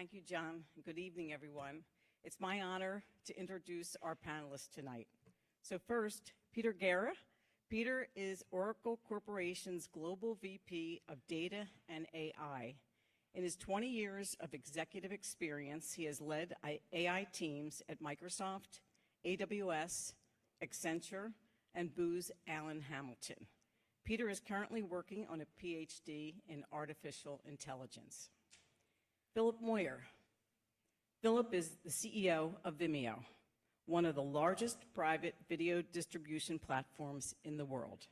Thank you, John. Good evening, everyone. It's my honor to introduce our panelists tonight. So first, Peter Guerra. Peter is Oracle Corporation's Global VP of Data and AI. In his 20 years of executive experience, he has led AI teams at Microsoft, AWS, Accenture, and Booz Allen Hamilton. Peter is currently working on a PhD in artificial intelligence. Philip Moyer. Philip is the CEO of Vimeo, one of the largest private video distribution platforms in the world.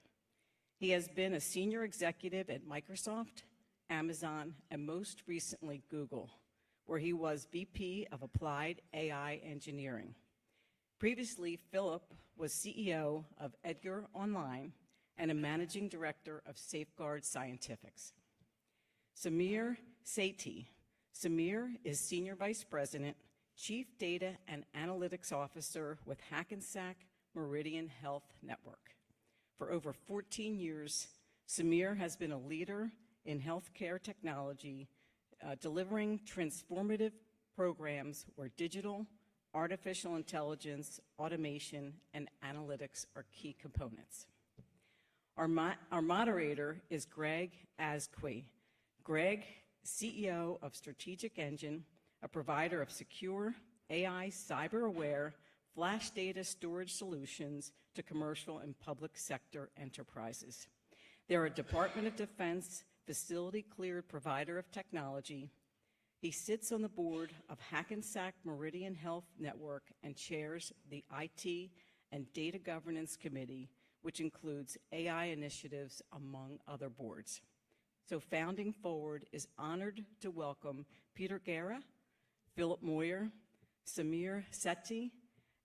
He has been a senior executive at Microsoft, Amazon, and most recently Google, where he was VP of Applied AI Engineering. Previously, Philip was CEO of Edgar Online and a managing director of Safeguard Scientifics. Sameer Sethi. Sameer is Senior Vice President, Chief Data and Analytics Officer with Hackensack Meridian Health Network. For over 14 years, Sameer has been a leader in healthcare technology, delivering transformative programs where digital, artificial intelligence, automation, and analytics are key components. Our moderator is Greg Azqui. Greg, CEO of Strategic Engine, a provider of secure, AI, cyber-aware, flash data storage solutions to commercial and public sector enterprises. They're a Department of Defense facility-cleared provider of technology. He sits on the board of Hackensack Meridian Health Network and chairs the IT and Data Governance Committee, which includes AI initiatives among other boards. So Founding Forward is honored to welcome Peter Guerra, Philip Moyer, Sameer Sethi,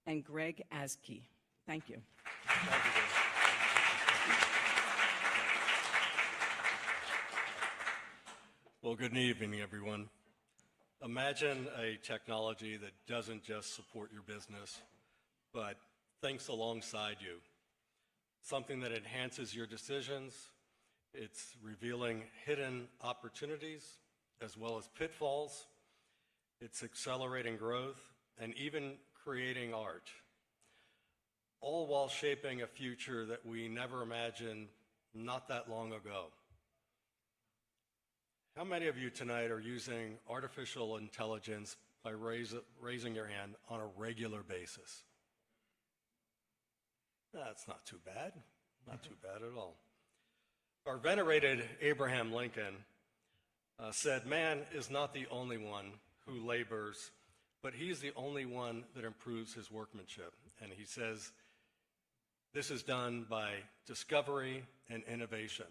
and Greg Azqui. Thank you. Thank you. Well, good evening, everyone. Imagine a technology that doesn't just support your business, but thinks alongside you. Something that enhances your decisions. It's revealing hidden opportunities as well as pitfalls. It's accelerating growth and even creating art, all while shaping a future that we never imagined not that long ago. How many of you tonight are using artificial intelligence by raising your hand on a regular basis? That's not too bad, not too bad at all. Our venerated Abraham Lincoln said, "Man is not the only one who labors, but he's the only one that improves his workmanship." And he says, this is done by discovery and innovation.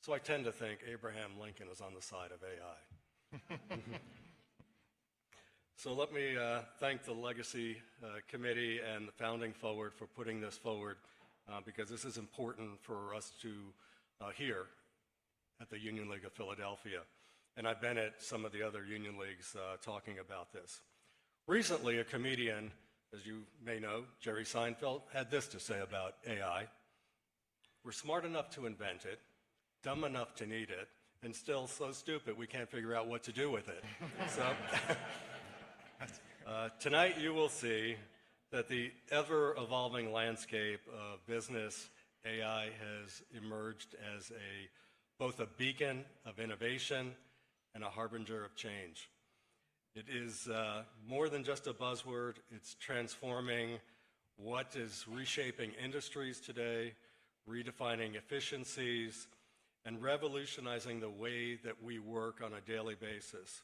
So I tend to think Abraham Lincoln is on the side of AI. So let me thank the Legacy Committee and the Founding Forward for putting this forward, because this is important for us to hear at the Union League of Philadelphia. And I've been at some of the other union leagues talking about this. Recently, a comedian, as you may know, Jerry Seinfeld, had this to say about AI. "We're smart enough to invent it, dumb enough to need it, and still so stupid we can't figure out what to do with it." So tonight you will see that the ever-evolving landscape of business AI has emerged as both a beacon of innovation and a harbinger of change. It is more than just a buzzword. It's transforming what is reshaping industries today, redefining efficiencies, and revolutionizing the way that we work on a daily basis.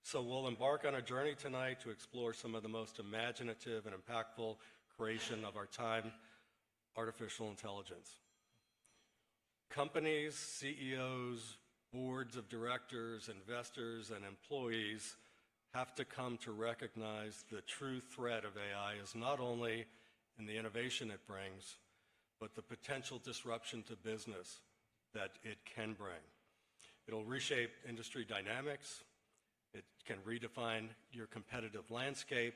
So we'll embark on a journey tonight to explore some of the most imaginative and impactful creation of our time, artificial intelligence. Companies, CEOs, boards of directors, investors, and employees have to come to recognize the true threat of AI is not only in the innovation it brings, but the potential disruption to business that it can bring. It'll reshape industry dynamics, it can redefine your competitive landscape,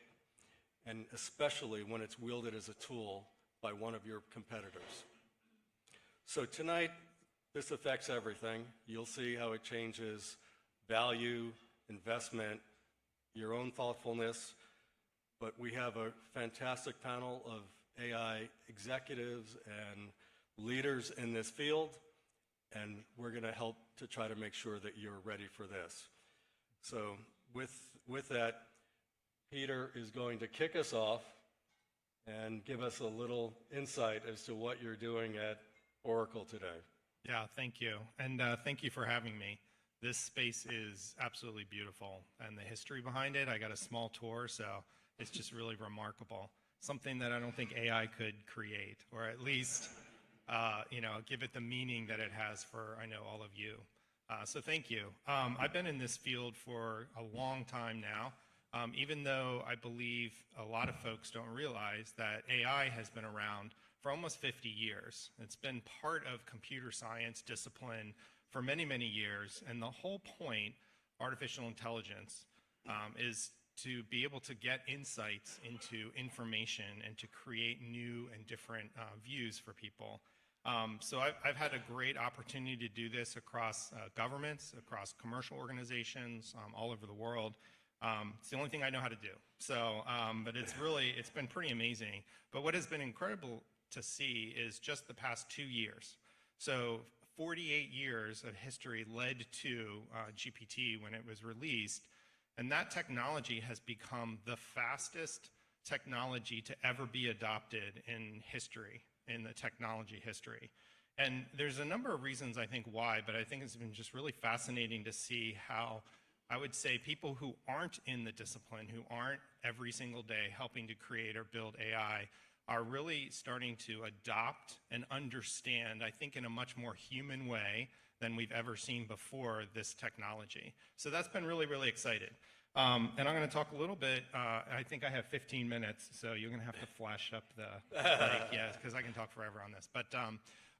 and especially when it's wielded as a tool by one of your competitors. So tonight, this affects everything. You'll see how it changes value, investment, your own thoughtfulness, but we have a fantastic panel of AI executives and leaders in this field, and we're going to help to try to make sure that you're ready for this. So with that, Peter is going to kick us off and give us a little insight as to what you're doing at Oracle today. Yeah, thank you. And thank you for having me. This space is absolutely beautiful. And the history behind it, I got a small tour, so it's just really remarkable. Something that I don't think AI could create, or at least give it the meaning that it has for, I know, all of you. So thank you. I've been in this field for a long time now, even though I believe a lot of folks don't realize that AI has been around for almost 50 years. It's been part of computer science discipline for many, many years, and the whole point, artificial intelligence, is to be able to get insights into information and to create new and different views for people. So I've had a great opportunity to do this across governments, across commercial organizations, all over the world. It's the only thing I know how to do. So, but it's been pretty amazing. But what has been incredible to see is just the past 2 years. So 48 years of history led to GPT when it was released, and that technology has become the fastest technology to ever be adopted in history, in the technology history. And there's a number of reasons I think why, but I think it's been just really fascinating to see how, I would say, people who aren't in the discipline, who aren't every single day helping to create or build AI, are really starting to adopt and understand, I think, in a much more human way than we've ever seen before, this technology. So that's been really, really exciting. And I'm going to talk a little bit, I think I have 15 minutes, so you're going to have to flash up the mic, yeah, because I can talk forever on this. But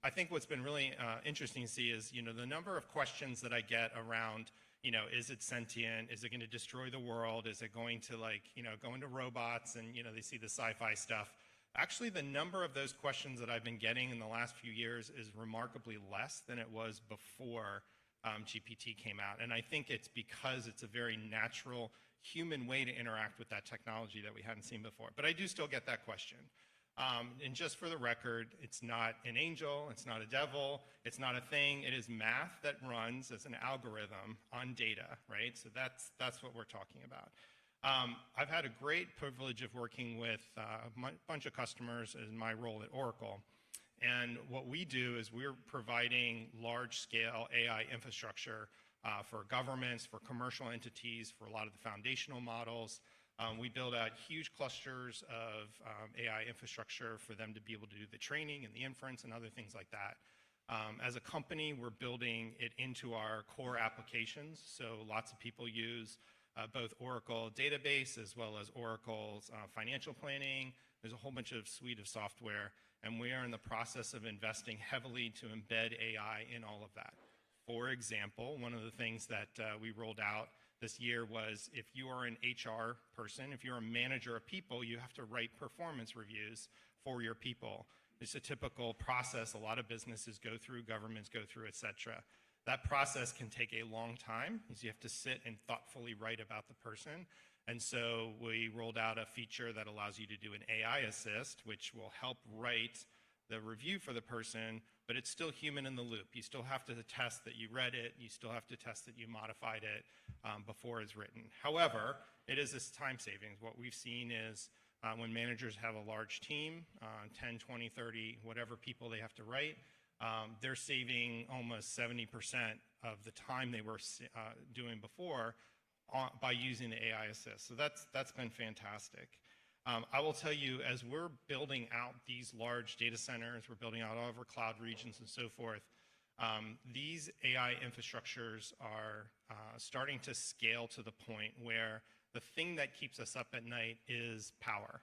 I think what's been really interesting to see is, the number of questions that I get around, is it sentient? Is it going to destroy the world? Is it going to, go into robots? And, they see the sci-fi stuff. Actually, the number of those questions that I've been getting in the last few years is remarkably less than it was before GPT came out. And I think it's because it's a very natural human way to interact with that technology that we hadn't seen before. But I do still get that question. And just for the record, it's not an angel, it's not a devil, it's not a thing. It is math that runs as an algorithm on data, right? So that's what we're talking about. I've had a great privilege of working with a bunch of customers in my role at Oracle. And what we do is we're providing large-scale AI infrastructure for governments, for commercial entities, for a lot of the foundational models. We build out huge clusters of AI infrastructure for them to be able to do the training and the inference and other things like that. As a company, we're building it into our core applications. So lots of people use both Oracle database as well as Oracle's financial planning. There's a whole bunch of suite of software, and we are in the process of investing heavily to embed AI in all of that. For example, one of the things that we rolled out this year was, if you are an HR person, if you're a manager of people, you have to write performance reviews for your people. It's a typical process a lot of businesses go through, governments go through, et cetera. That process can take a long time, because you have to sit and thoughtfully write about the person. And so we rolled out a feature that allows you to do an AI assist, which will help write the review for the person, but it's still human in the loop. You still have to test that you read it. You still have to test that you modified it before it's written. However, it is this time savings. What we've seen is when managers have a large team, 10, 20, 30, whatever people they have to write, they're saving almost 70% of the time they were doing before by using the AI assist. So that's been fantastic. I will tell you, as we're building out these large data centers, we're building out all of our cloud regions and so forth, these AI infrastructures are starting to scale to the point where the thing that keeps us up at night is power.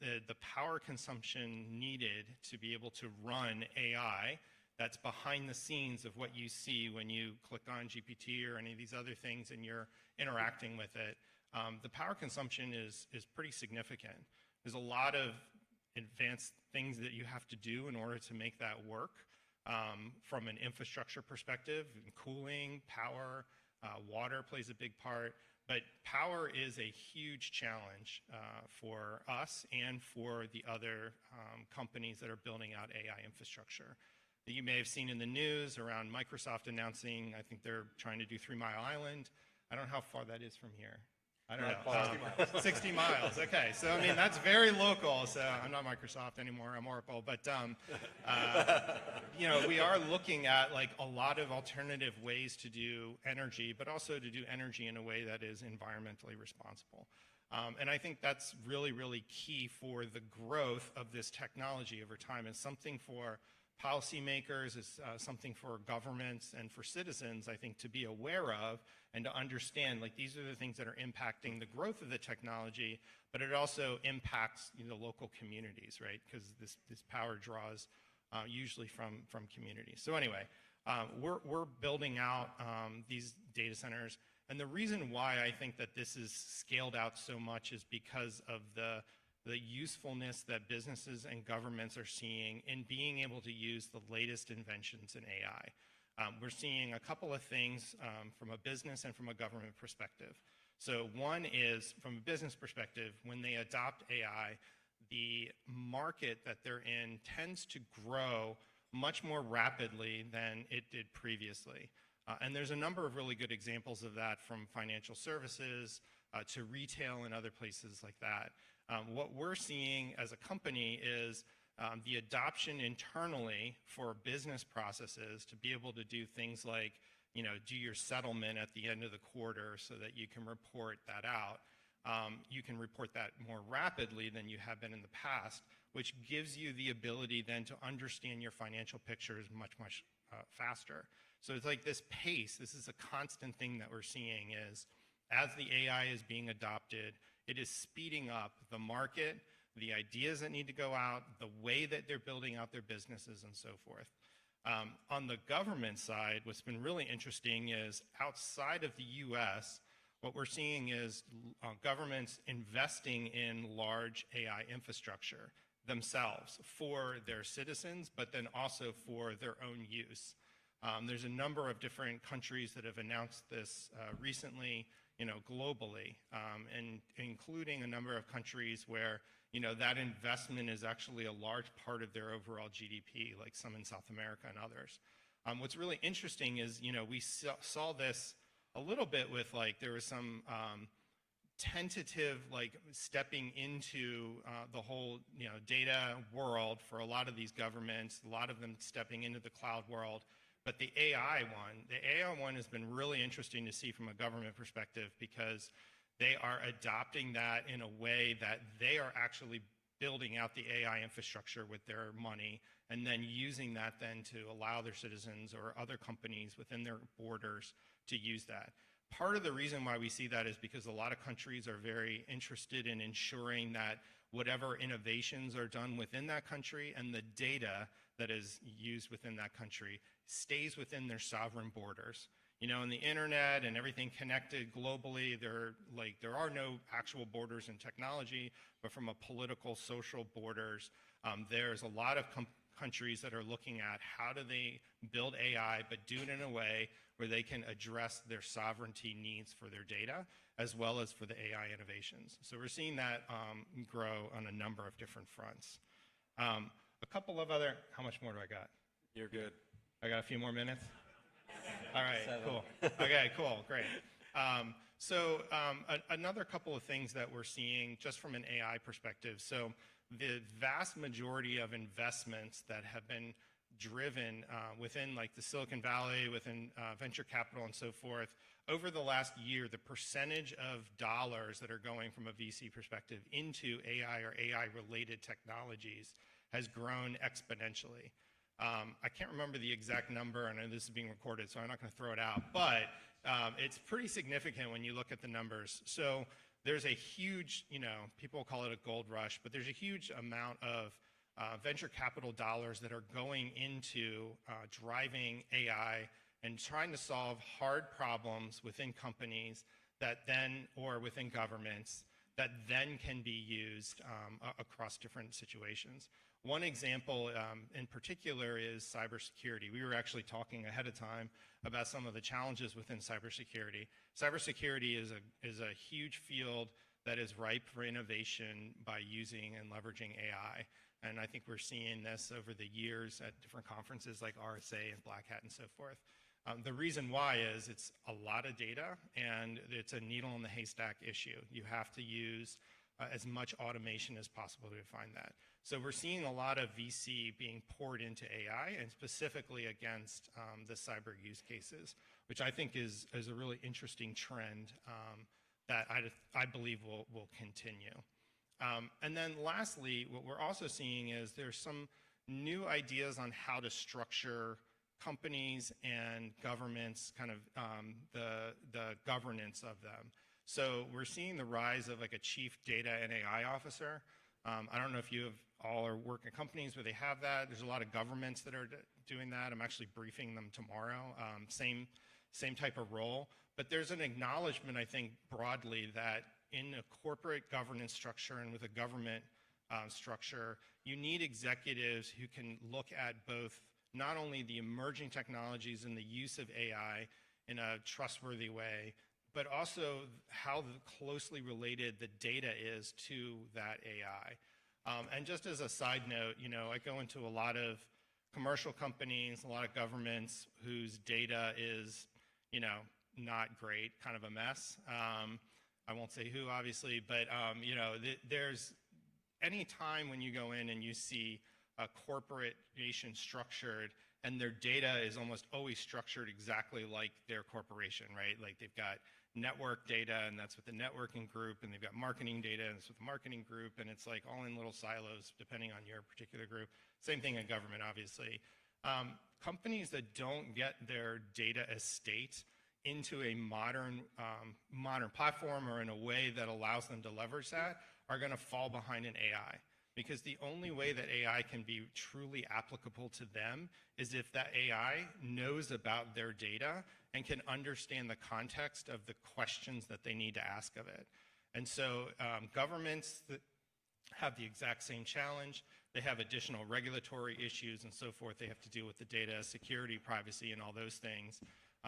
The power consumption needed to be able to run AI that's behind the scenes of what you see when you click on GPT or any of these other things and you're interacting with it. The power consumption is pretty significant. There's a lot of advanced things that you have to do in order to make that work from an infrastructure perspective, and cooling, power, water plays a big part. But power is a huge challenge for us and for the other companies that are building out AI infrastructure. That you may have seen in the news around Microsoft announcing, I think they're trying to do 3 Mile Island. I don't know how far that is from here. I don't know. 60 miles. 60 miles. Okay, so I mean that's very local. So I'm not Microsoft anymore. I'm Oracle. But you know, we are looking at like a lot of alternative ways to do energy, but also to do energy in a way that is environmentally responsible. And I think that's really, really key for the growth of this technology over time. It's something for policymakers, it's something for governments and for citizens, I think, to be aware of and to understand, like, these are the things that are impacting the growth of the technology, but it also impacts, you know, local communities, right? Because this power draws usually from communities. So anyway, we're building out these data centers. And the reason why I think that this is scaled out so much is because of the usefulness that businesses and governments are seeing in being able to use the latest inventions in AI. We're seeing a couple of things from a business and from a government perspective. So one is, from a business perspective, when they adopt AI, the market that they're in tends to grow much more rapidly than it did previously. And there's a number of really good examples of that, from financial services to retail and other places like that. What we're seeing as a company is the adoption internally for business processes to be able to do things like, you know, do your settlement at the end of the quarter so that you can report that out. You can report that more rapidly than you have been in the past, which gives you the ability then to understand your financial pictures much faster. So it's like this pace, this is a constant thing that we're seeing, is as the AI is being adopted, it is speeding up the market, the ideas that need to go out, the way that they're building out their businesses, and so forth. On the government side, what's been really interesting is outside of the US, what we're seeing is governments investing in large AI infrastructure themselves for their citizens, but then also for their own use. There's a number of different countries that have announced this recently, you know, globally, and including a number of countries where, you know, that investment is actually a large part of their overall GDP, like some in South America and others. What's really interesting is, you know, we saw this a little bit with, like, there was some tentative, like, stepping into the whole, you know, data world for a lot of these governments, a lot of them stepping into the cloud world. But the AI one has been really interesting to see from a government perspective, because they are adopting that in a way that they are actually building out the AI infrastructure with their money, and then using that then to allow their citizens or other companies within their borders to use that. Part of the reason why we see that is because a lot of countries are very interested in ensuring that whatever innovations are done within that country and the data that is used within that country stays within their sovereign borders. You know, in the internet and everything connected globally, there are no actual borders in technology, but from a political, social borders, there's a lot of countries that are looking at how do they build AI, but do it in a way where they can address their sovereignty needs for their data, as well as for the AI innovations. So we're seeing that grow on a number of different fronts. A couple of other, how much more do I got? You're good. I got a few more minutes? All right, 7. cool. Okay, cool, great. Another couple of things that we're seeing just from an AI perspective. So the vast majority of investments that have been driven within, like, the Silicon Valley, within venture capital and so forth, over the last year, the percentage of dollars that are going from a VC perspective into AI or AI-related technologies has grown exponentially. I can't remember the exact number, and this is being recorded, so I'm not going to throw it out, but it's pretty significant when you look at the numbers. So there's a huge, you know, people call it a gold rush, but there's a huge amount of venture capital dollars that are going into driving AI and trying to solve hard problems within companies that then, or within governments, that then can be used across different situations. One example in particular is cybersecurity. We were actually talking ahead of time about some of the challenges within cybersecurity. Cybersecurity is a huge field that is ripe for innovation by using and leveraging AI. And I think we're seeing this over the years at different conferences like RSA and Black Hat and so forth. The reason why is it's a lot of data and it's a needle in the haystack issue. You have to use as much automation as possible to find that. So we're seeing a lot of VC being poured into AI and specifically against the cyber use cases, which I think is a really interesting trend that I believe will continue. And then lastly, what we're also seeing is there's some new ideas on how to structure companies and governments, kind of the governance of them. So we're seeing the rise of like a chief data and AI officer. I don't know if you all are working at companies where they have that. There's a lot of governments that are doing that. I'm actually briefing them tomorrow. Same type of role. But there's an acknowledgement, I think, broadly that in a corporate governance structure and with a government structure, you need executives who can look at both not only the emerging technologies and the use of AI in a trustworthy way, but also how closely related the data is to that AI. And just as a side note, I go into a lot of commercial companies, a lot of governments whose data is, not great, kind of a mess. I won't say who, obviously, but there's any time when you go in and you see a corporation structured and their data is almost always structured exactly like their corporation, right? Like they've got network data and that's with the networking group, and they've got marketing data and it's with the marketing group, and it's like all in little silos depending on your particular group. Same thing in government, obviously. Companies that don't get their data estate into a modern platform or in a way that allows them to leverage that are going to fall behind in AI. Because the only way that AI can be truly applicable to them is if that AI knows about their data and can understand the context of the questions that they need to ask of it. And so governments that have the exact same challenge, they have additional regulatory issues and so forth. They have to deal with the data, security, privacy, and all those things.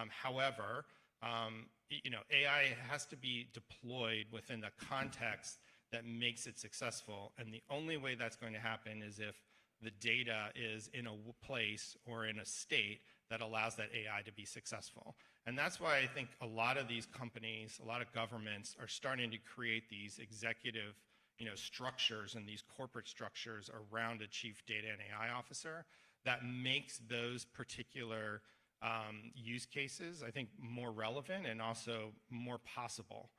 However, AI has to be deployed within the context that makes it successful. And the only way that's going to happen is if the data is in a place or in a state that allows that AI to be successful. And that's why I think a lot of these companies, a lot of governments are starting to create these executive structures and these corporate structures around a chief data and AI officer that makes those particular use cases, I think, more relevant and also more possible,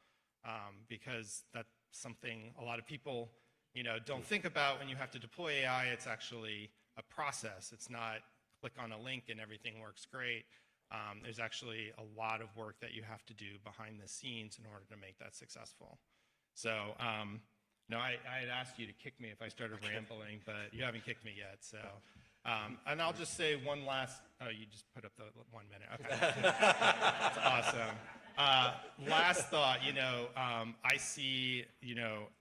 because that's something a lot of people, don't think about when you have to deploy AI. It's actually a process. It's not click on a link and everything works great. There's actually a lot of work that you have to do behind the scenes in order to make that successful. So, no, I had asked you to kick me if I started rambling, but you haven't kicked me yet. So, and I'll just say one last. Oh, you just put up the 1 minute. Okay, that's awesome. Last thought, I see,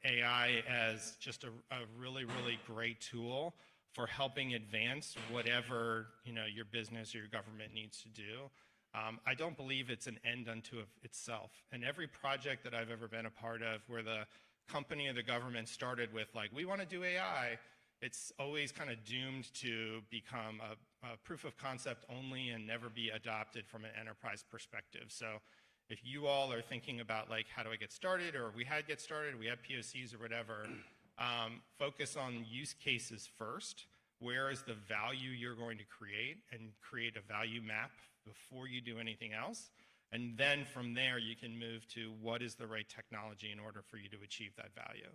AI as just a really, really great tool for helping advance whatever, your business or your government needs to do. I don't believe it's an end unto itself. And every project that I've ever been a part of where the company or the government started with like, we want to do AI, it's always kind of doomed to become a proof of concept only and never be adopted from an enterprise perspective. So if you all are thinking about like, how do I get started, or we had POCs or whatever, focus on use cases first. Where is the value you're going to create, and create a value map before you do anything else. And then from there, you can move to what is the right technology in order for you to achieve that value.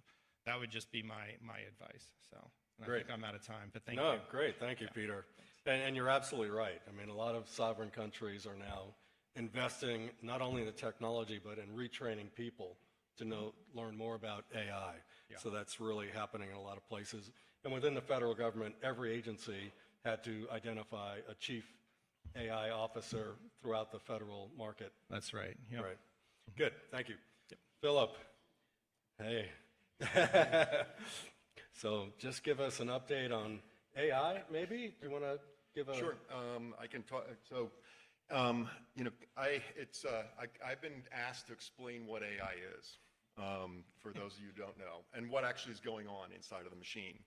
That would just be my advice. So Great. I think I'm out of time, but thank you. No, great. Thank you, Peter. And you're absolutely right. I mean, a lot of sovereign countries are now investing not only in the technology, but in retraining people to learn more about AI. Yeah. So that's really happening in a lot of places. And within the federal government, every agency had to identify a chief AI officer throughout the federal market. That's right. Yep. Right. Good. Thank you. Yep. Philip. Hey. So just give us an update on AI, maybe? Do you want to give a... Sure, I can talk. So, you know, I've been asked to explain what AI is, for those of you who don't know, and what actually is going on inside of the machine.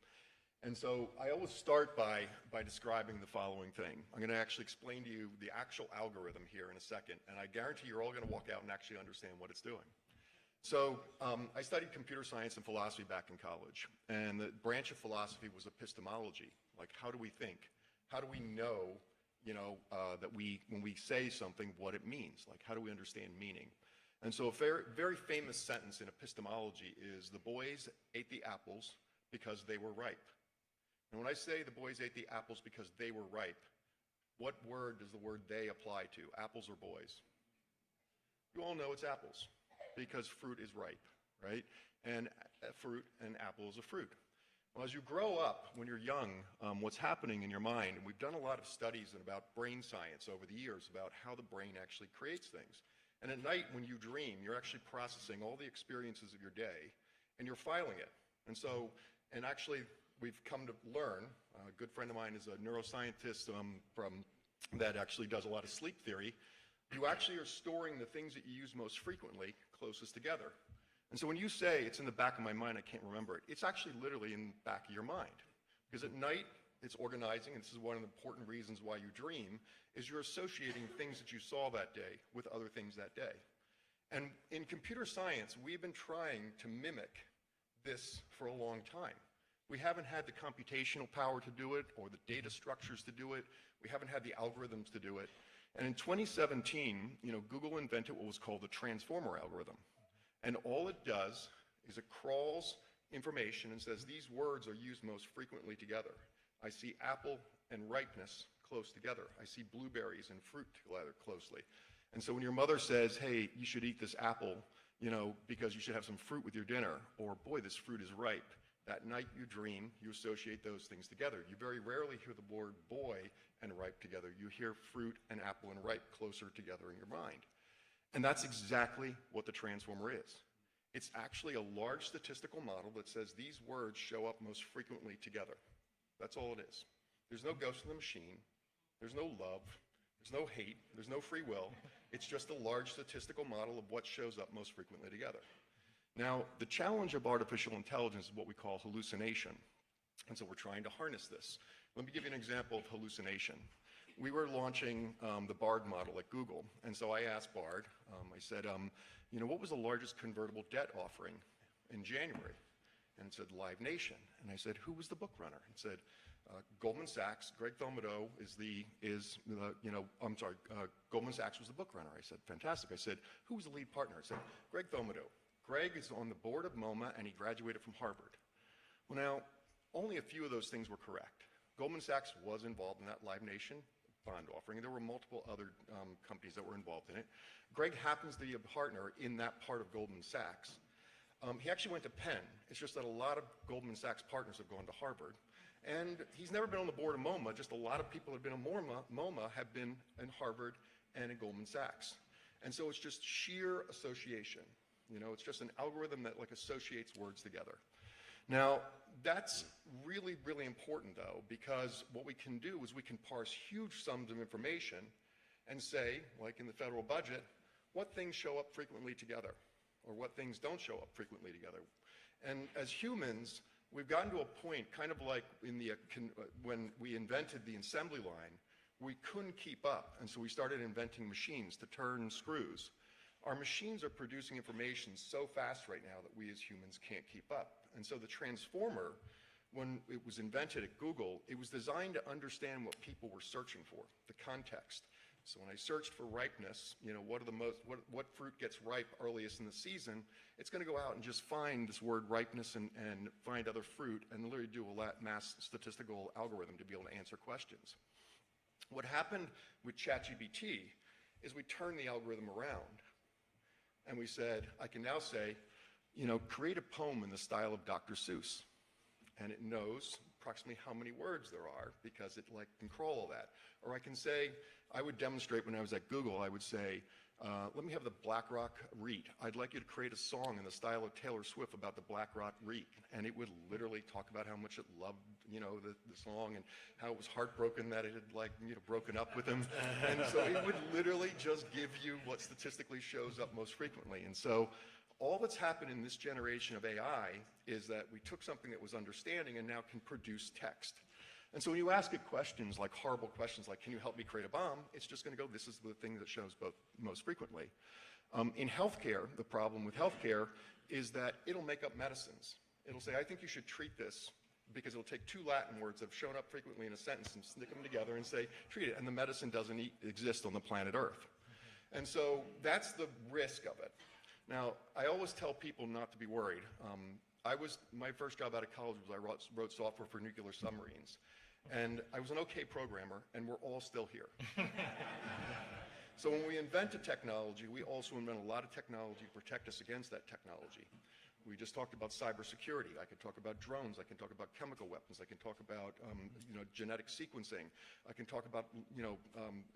And so I always start by describing the following thing. I'm going to actually explain to you the actual algorithm here in a second, and I guarantee you're all going to walk out and actually understand what it's doing. So I studied computer science and philosophy back in college, and the branch of philosophy was epistemology. Like, how do we think? How do we know, you know, that when we say something, what it means? Like, how do we understand meaning? And so a very, very famous sentence in epistemology is, the boys ate the apples because they were ripe. And when I say the boys ate the apples because they were ripe, what word does the word they apply to, apples or boys? You all know it's apples, because fruit is ripe, right? And fruit and apple is a fruit. Well, as you grow up, when you're young, what's happening in your mind, and we've done a lot of studies about brain science over the years about how the brain actually creates things. And at night, when you dream, you're actually processing all the experiences of your day, and you're filing it. And so, and actually, we've come to learn, a good friend of mine is a neuroscientist that actually does a lot of sleep theory. You actually are storing the things that you use most frequently closest together. And so when you say, it's in the back of my mind, I can't remember it, it's actually literally in the back of your mind. Because at night, it's organizing, and this is one of the important reasons why you dream, is you're associating things that you saw that day with other things that day. And in computer science, we've been trying to mimic this for a long time. We haven't had the computational power to do it, or the data structures to do it. We haven't had the algorithms to do it. And in 2017, you know, Google invented what was called the transformer algorithm. And all it does is it crawls information and says these words are used most frequently together. I see apple and ripeness close together. I see blueberries and fruit together closely. And so when your mother says, hey, you should eat this apple, you know, because you should have some fruit with your dinner, or boy, this fruit is ripe, that night you dream, you associate those things together. You very rarely hear the word boy and ripe together. You hear fruit and apple and ripe closer together in your mind. And that's exactly what the transformer is. It's actually a large statistical model that says these words show up most frequently together. That's all it is. There's no ghost in the machine. There's no love. There's no hate. There's no free will. It's just a large statistical model of what shows up most frequently together. Now, the challenge of artificial intelligence is what we call hallucination. And so we're trying to harness this. Let me give you an example of hallucination. We were launching the BARD model at Google. And so I asked BARD, I said, you know, what was the largest convertible debt offering in January? And it said Live Nation. And I said, who was the book runner? It said, Goldman Sachs. Greg Thomadeau Goldman Sachs was the book runner. I said, fantastic. I said, who was the lead partner? I said, Greg Thomadeau. Greg is on the board of MoMA, and he graduated from Harvard. Well, now, only a few of those things were correct. Goldman Sachs was involved in that Live Nation bond offering. There were multiple other companies that were involved in it. Greg happens to be a partner in that part of Goldman Sachs. He actually went to Penn. It's just that a lot of Goldman Sachs partners have gone to Harvard. And he's never been on the board of MoMA, just a lot of people who have been on MoMA have been in Harvard and in Goldman Sachs. And so it's just sheer association. You know, it's just an algorithm that like associates words together. Now, that's really, really important though, because what we can do is we can parse huge sums of information and say, like in the federal budget, what things show up frequently together, or what things don't show up frequently together. And as humans, we've gotten to a point, kind of like in the, when we invented the assembly line, we couldn't keep up, and so we started inventing machines to turn screws. Our machines are producing information so fast right now that we as humans can't keep up. And so the transformer, when it was invented at Google, it was designed to understand what people were searching for, the context. So when I searched for ripeness, you know, what fruit gets ripe earliest in the season, it's going to go out and just find this word ripeness and find other fruit and literally do a mass statistical algorithm to be able to answer questions. What happened with ChatGPT is we turned the algorithm around and we said, I can now say, you know, create a poem in the style of Dr. Seuss. And it knows approximately how many words there are because it like can crawl all that. Or I can say, I would demonstrate when I was at Google, I would say, let me have the Black Rock Reek. I'd like you to create a song in the style of Taylor Swift about the Black Rock Reek. And it would literally talk about how much it loved, you know, the song and how it was heartbroken that it had like, you know, broken up with him. And so it would literally just give you what statistically shows up most frequently. And so all that's happened in this generation of AI is that we took something that was understanding and now can produce text. And so when you ask it questions, like horrible questions like, can you help me create a bomb? It's just going to go, this is the thing that shows both most frequently. In healthcare, the problem with healthcare is that it'll make up medicines. It'll say, I think you should treat this, because it'll take two Latin words that have shown up frequently in a sentence and stick them together and say, treat it. And the medicine doesn't exist on the planet Earth. And so that's the risk of it. Now, I always tell people not to be worried. My first job out of college was I wrote software for nuclear submarines. And I was an okay programmer, and we're all still here. So when we invent a technology, we also invent a lot of technology to protect us against that technology. We just talked about cybersecurity. I could talk about drones. I can talk about chemical weapons. I can talk about genetic sequencing. I can talk about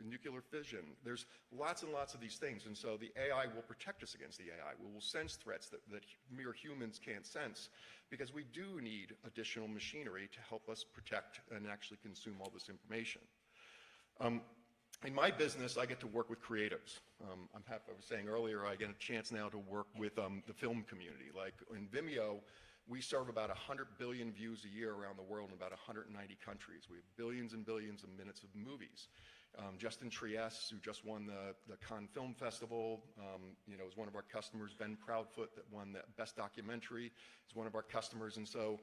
nuclear fission. There's lots and lots of these things. And so the AI will protect us against the AI. We will sense threats that mere humans can't sense, because we do need additional machinery to help us protect and actually consume all this information. In my business, I get to work with creatives. I'm happy, I was saying earlier, I get a chance now to work with the film community. Like in Vimeo, we serve about 100 billion views a year around the world in about 190 countries. We have billions and billions of minutes of movies. Justin Trieste, who just won the Cannes Film Festival, is one of our customers. Ben Proudfoot, that won the Best Documentary, is one of our customers. And so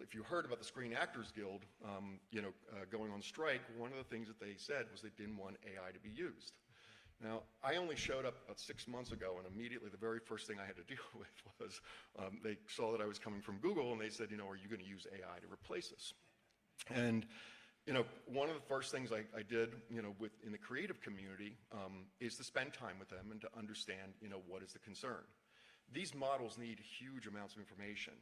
if you heard about the Screen Actors Guild, going on strike, one of the things that they said was they didn't want AI to be used. Now, I only showed up about 6 months ago, and immediately the very first thing I had to deal with was they saw that I was coming from Google, and they said, are you going to use AI to replace us? And one of the first things I did, in the creative community, is to spend time with them and to understand, what is the concern. These models need huge amounts of information.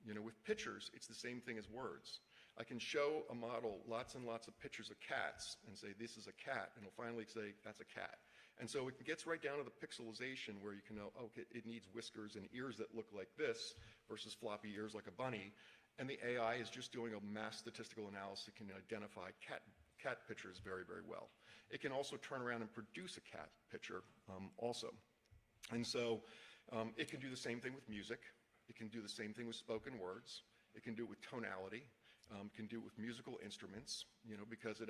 With pictures, it's the same thing as words. I can show a model lots and lots of pictures of cats and say, this is a cat, and it'll finally say, that's a cat. And so it gets right down to the pixelization where you can know, okay, it needs whiskers and ears that look like this versus floppy ears like a bunny. And the AI is just doing a mass statistical analysis that can identify cat pictures very, very well. It can also turn around and produce a cat picture also. And so it can do the same thing with music. It can do the same thing with spoken words. It can do it with tonality. Can do it with musical instruments, because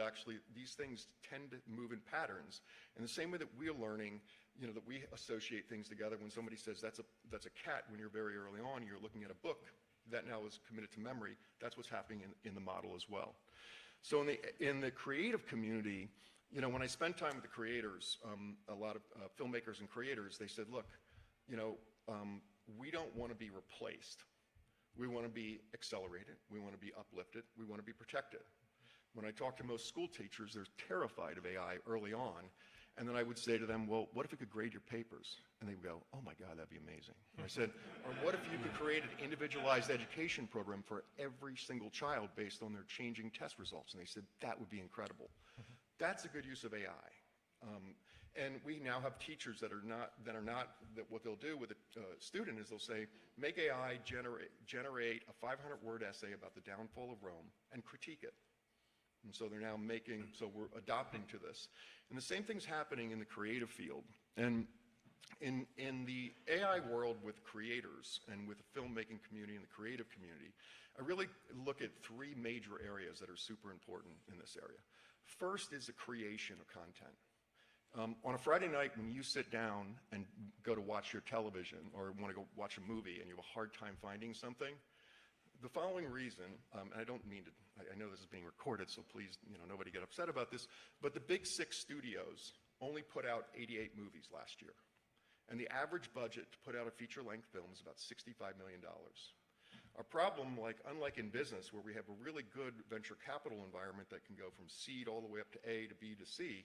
these things tend to move in patterns. And the same way that we're learning, that we associate things together. When somebody says that's a cat, when you're very early on, you're looking at a book that now is committed to memory. That's what's happening in the model as well. So in the creative community, when I spend time with the creators, a lot of filmmakers and creators, they said, look, we don't want to be replaced. We want to be accelerated. We want to be uplifted. We want to be protected. When I talk to most school teachers, they're terrified of AI early on. And then I would say to them, well, what if it could grade your papers? And they would go, oh my God, that'd be amazing. And I said, or what if you could create an individualized education program for every single child based on their changing test results? And they said, that would be incredible. That's a good use of AI. And we now have teachers that what they'll do with a student is they'll say, make AI generate a 500-word essay about the downfall of Rome and critique it. And so they're now so we're adopting to this. And the same thing's happening in the creative field. And in the AI world with creators and with the filmmaking community and the creative community, I really look at three major areas that are super important in this area. First is the creation of content. On a Friday night when you sit down and go to watch your television or want to go watch a movie and you have a hard time finding something, the following reason, and I don't mean to, I know this is being recorded, so please, nobody get upset about this, but the big 6 studios only put out 88 movies last year. And the average budget to put out a feature-length film is about $65 million. Our problem, unlike in business where we have a really good venture capital environment that can go from seed all the way up to A to B to C,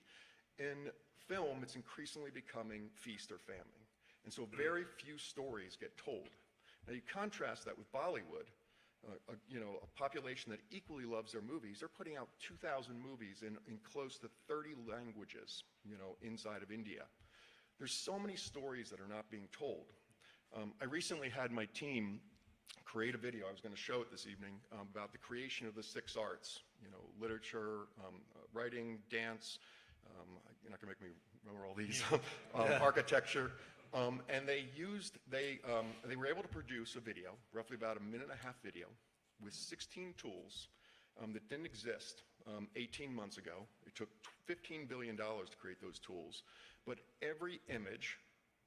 in film, it's increasingly becoming feast or famine. And so very few stories get told. Now you contrast that with Bollywood, a population that equally loves their movies, they're putting out 2,000 movies in close to 30 languages, inside of India. There's so many stories that are not being told. I recently had my team create a video, I was going to show it this evening, about the creation of the 6 arts, literature, writing, dance, you're not going to make me remember all these, architecture. And they were able to produce a video, roughly about a 1.5 minute video, with 16 tools that didn't exist 18 months ago. It took $15 billion to create those tools. But every image,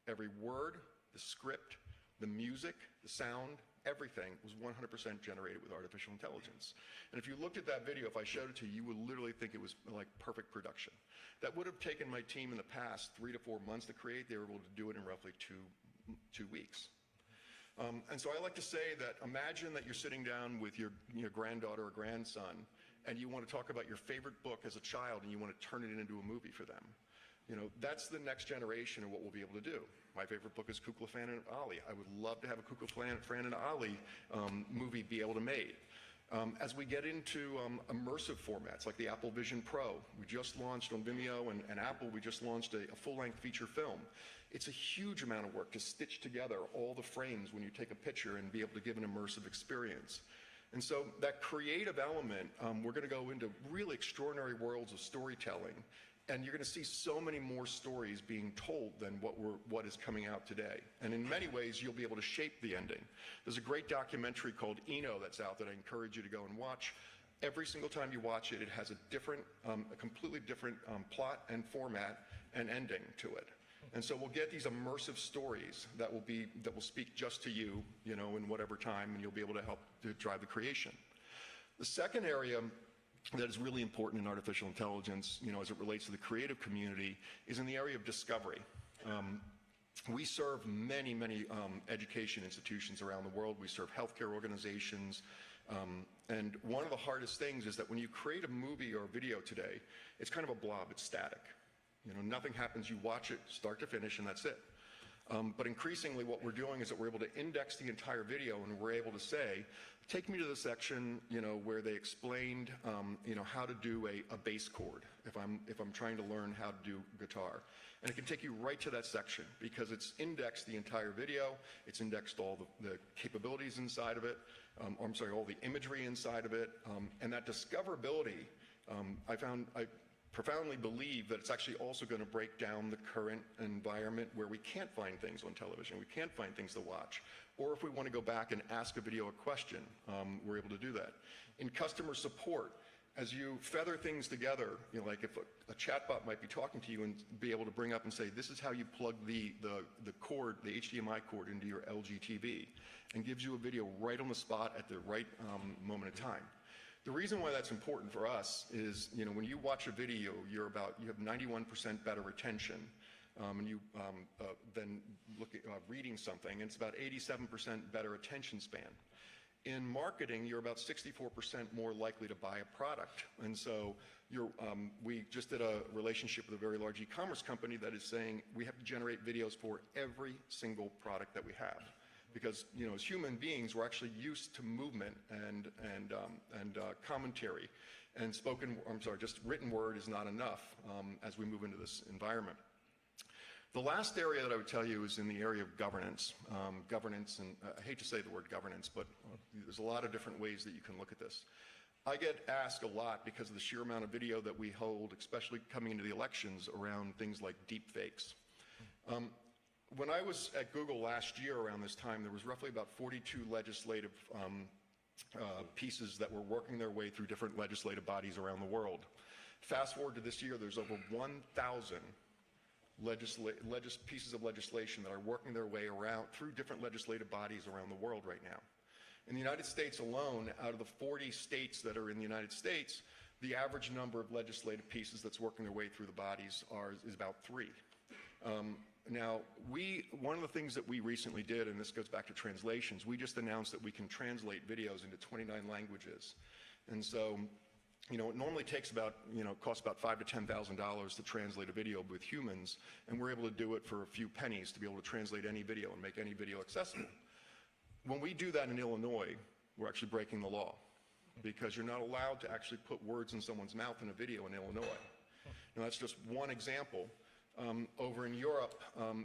every word, the script, the music, the sound, everything was 100% generated with artificial intelligence. And if you looked at that video, if I showed it to you, you would literally think it was like perfect production. That would have taken my team in the past 3 to 4 months to create. They were able to do it in roughly two weeks. And so I like to say that imagine that you're sitting down with your granddaughter or grandson, and you want to talk about your favorite book as a child, and you want to turn it into a movie for them. That's the next generation of what we'll be able to do. My favorite book is Kukla, Fan and Ali. I would love to have a Kukla, Fan and Ali movie be able to made. As we get into immersive formats like the Apple Vision Pro, we just launched on Vimeo and Apple, we just launched a full-length feature film. It's a huge amount of work to stitch together all the frames when you take a picture and be able to give an immersive experience. And so that creative element, we're going to go into really extraordinary worlds of storytelling. And you're going to see so many more stories being told than what is coming out today. And in many ways, you'll be able to shape the ending. There's a great documentary called Eno that's out that I encourage you to go and watch. Every single time you watch it, it has a completely different plot and format and ending to it. And so we'll get these immersive stories that will speak just to you, in whatever time, and you'll be able to help to drive the creation. The second area that is really important in artificial intelligence, as it relates to the creative community, is in the area of discovery. We serve many, many education institutions around the world. We serve healthcare organizations. And one of the hardest things is that when you create a movie or a video today, it's kind of a blob, it's static. Nothing happens, you watch it start to finish, and that's it. But increasingly what we're doing is that we're able to index the entire video, and we're able to say, take me to the section, where they explained, how to do a bass chord if I'm trying to learn how to do guitar. And it can take you right to that section because it's indexed the entire video, it's indexed all the capabilities inside of it, all the imagery inside of it, and that discoverability, I profoundly believe that it's actually also going to break down the current environment where we can't find things on television, we can't find things to watch. Or if we want to go back and ask a video a question, we're able to do that. In customer support, as you feather things together, like if a chatbot might be talking to you and be able to bring up and say, this is how you plug the cord, the HDMI cord into your LG TV, and gives you a video right on the spot at the right moment of time. The reason why that's important for us is, when you watch a video, you have 91% better retention, and you than reading something, and it's about 87% better attention span. In marketing, you're about 64% more likely to buy a product, and so we just did a relationship with a very large e-commerce company that is saying we have to generate videos for every single product that we have. Because as human beings, we're actually used to movement and commentary, and just written word is not enough as we move into this environment. The last area that I would tell you is in the area of governance. Governance, and I hate to say the word governance, but there's a lot of different ways that you can look at this. I get asked a lot because of the sheer amount of video that we hold, especially coming into the elections, around things like deepfakes. When I was at Google last year around this time, there was roughly about 42 legislative pieces that were working their way through different legislative bodies around the world. Fast forward to this year, there's over 1,000 pieces of legislation that are working their way around through different legislative bodies around the world right now. In the United States alone, out of the 40 states that are in the United States, the average number of legislative pieces that's working their way through the bodies is about 3. Now, one of the things that we recently did, and this goes back to translations, we just announced that we can translate videos into 29 languages. And so, it normally takes costs about $5,000 to $10,000 to translate a video with humans, and we're able to do it for a few pennies to be able to translate any video and make any video accessible. When we do that in Illinois, we're actually breaking the law, because you're not allowed to actually put words in someone's mouth in a video in Illinois. Now, that's just one example. Over in Europe,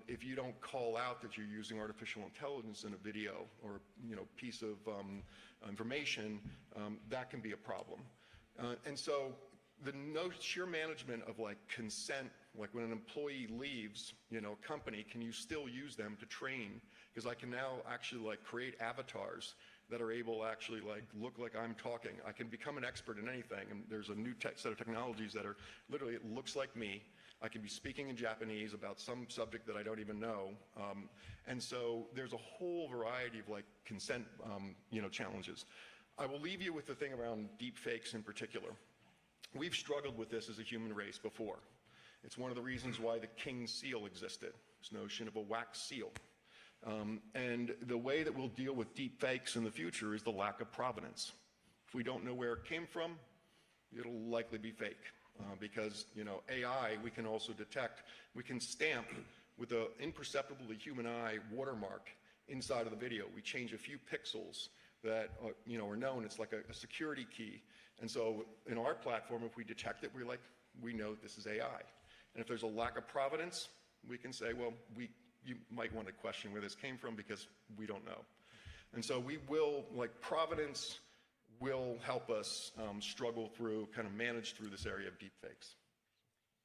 if you don't call out that you're using artificial intelligence in a video or piece of information, that can be a problem. And so the sheer management of like consent, like when an employee leaves, a company, can you still use them to train? Because I can now actually like create avatars that are able to actually like look like I'm talking. I can become an expert in anything, and there's a new set of technologies that are literally, it looks like me. I can be speaking in Japanese about some subject that I don't even know. And so there's a whole variety of like consent challenges. I will leave you with the thing around deepfakes in particular. We've struggled with this as a human race before. It's one of the reasons why the King's seal existed, this notion of a wax seal. And the way that we'll deal with deepfakes in the future is the lack of provenance. If we don't know where it came from, it'll likely be fake. Because AI, we can also detect, we can stamp with an imperceptible to human eye watermark inside of the video. We change a few pixels that are known. It's like a security key. And so in our platform, if we detect it, we know this is AI. And if there's a lack of provenance, we can say, well, you might want to question where this came from because we don't know. And so we will, provenance will help us struggle through, kind of manage through this area of deepfakes.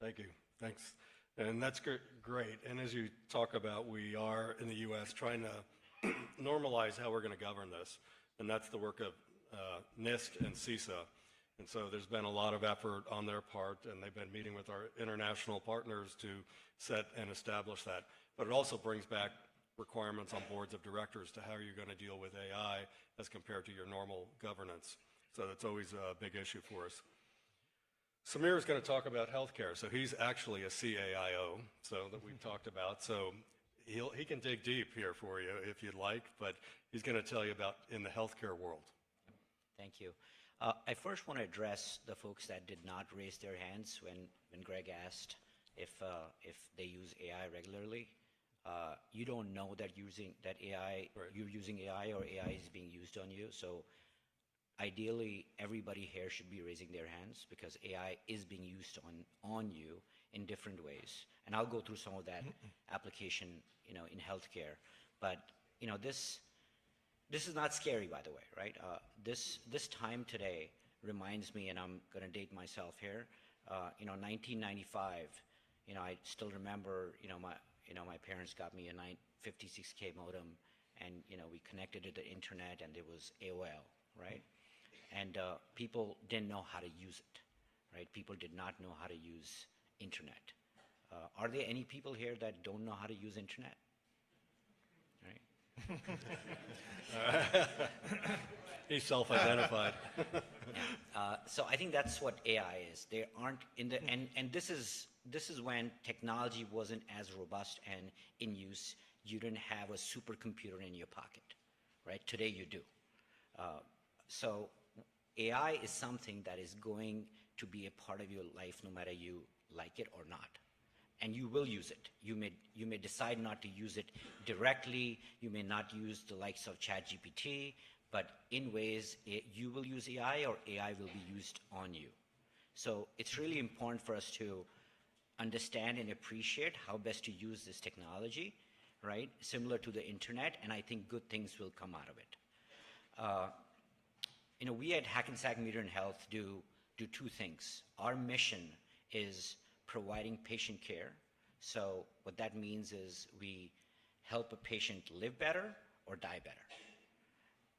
Thank you. Thanks. And that's great. And as you talk about, we are in the U.S. trying to normalize how we're going to govern this. And that's the work of NIST and CISA. And so there's been a lot of effort on their part, and they've been meeting with our international partners to set and establish that. But it also brings back requirements on boards of directors to how you're going to deal with AI as compared to your normal governance. So that's always a big issue for us. Sameer is going to talk about healthcare. So he's actually a CAIO, so that we've talked about. So he can dig deep here for you if you'd like, but he's going to tell you about in the healthcare world. Thank you. I first want to address the folks that did not raise their hands when Greg asked if they use AI regularly. You don't know that you're using AI or AI is being used on you. So ideally, everybody here should be raising their hands because AI is being used on you in different ways. And I'll go through some of that application, in healthcare. But this is not scary, by the way, right? This time today reminds me, and I'm going to date myself here. 1995. I still remember, my parents got me a 56K modem, and we connected to the internet, and there was AOL, right? And people didn't know how to use it, right? People did not know how to use internet. Are there any people here that don't know how to use internet? Right? He's self-identified. Yeah. So I think that's what AI is. They aren't in the and this is when technology wasn't as robust and in use. You didn't have a supercomputer in your pocket, right? Today you do. So AI is something that is going to be a part of your life no matter you like it or not. And you will use it. You may decide not to use it directly. You may not use the likes of ChatGPT, but in ways you will use AI or AI will be used on you. So it's really important for us to understand and appreciate how best to use this technology, right? Similar to the internet, and I think good things will come out of it. We at Hackensack Meridian Health do two things. Our mission is providing patient care. So what that means is we help a patient live better or die better.